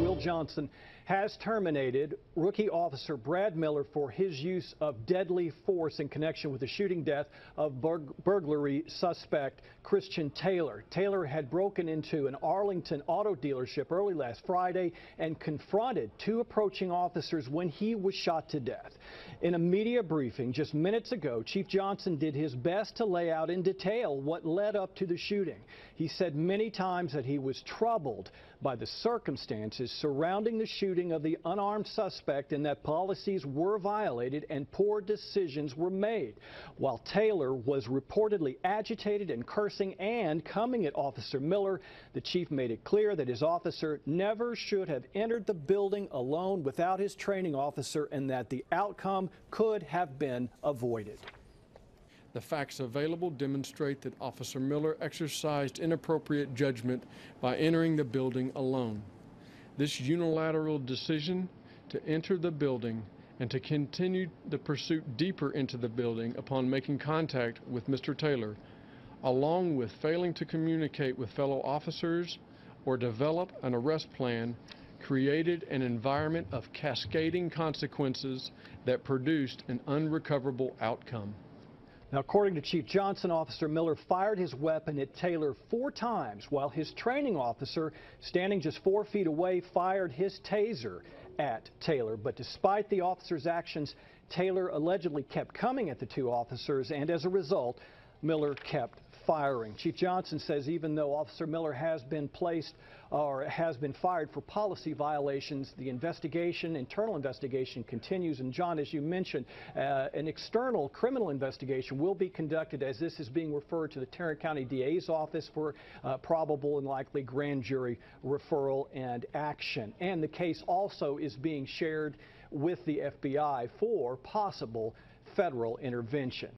Will Johnson has terminated rookie officer Brad Miller for his use of deadly force in connection with the shooting death of burglary suspect Christian Taylor. Taylor had broken into an Arlington auto dealership early last Friday and confronted two approaching officers when he was shot to death. In a media briefing just minutes ago, Chief Johnson did his best to lay out in detail what led up to the shooting. He said many times that he was troubled by the circumstances surrounding the shooting of the unarmed suspect and that policies were violated and poor decisions were made. While Taylor was reportedly agitated and cursing and coming at Officer Miller, the chief made it clear that his officer never should have entered the building alone without his training officer and that the outcome could have been avoided. The facts available demonstrate that Officer Miller exercised inappropriate judgment by entering the building alone. This unilateral decision to enter the building and to continue the pursuit deeper into the building upon making contact with Mr. Taylor, along with failing to communicate with fellow officers or develop an arrest plan, created an environment of cascading consequences that produced an unrecoverable outcome. Now, according to Chief Johnson, Officer Miller fired his weapon at Taylor 4 times, while his training officer, standing just 4 feet away, fired his taser at Taylor. But despite the officer's actions, Taylor allegedly kept coming at the two officers, and as a result, Miller kept firing. Chief Johnson says even though Officer Miller has been fired for policy violations, the internal investigation continues. And John, as you mentioned, an external criminal investigation will be conducted as this is being referred to the Tarrant County DA's office for probable and likely grand jury referral and action. And the case also is being shared with the FBI for possible federal intervention.